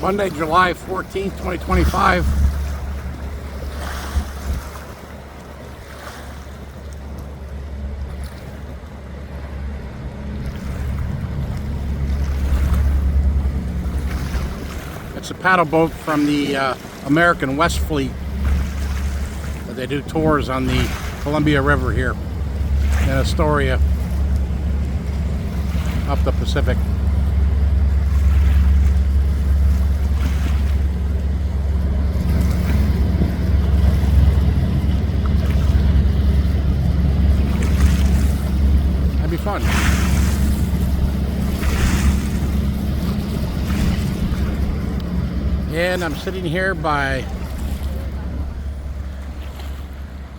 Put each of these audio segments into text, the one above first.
Monday, July 14th, 2025. It's a paddle boat from the American West Fleet. They do tours on the Columbia River here in Astoria, up the Pacific. That'd be fun. And I'm sitting here by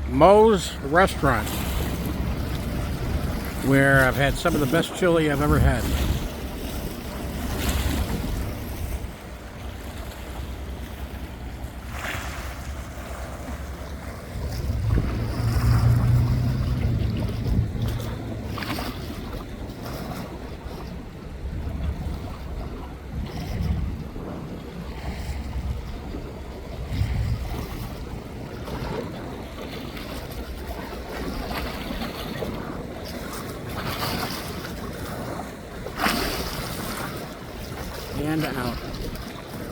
Moe's Restaurant, where I've had some of the best chili I've ever had. And out.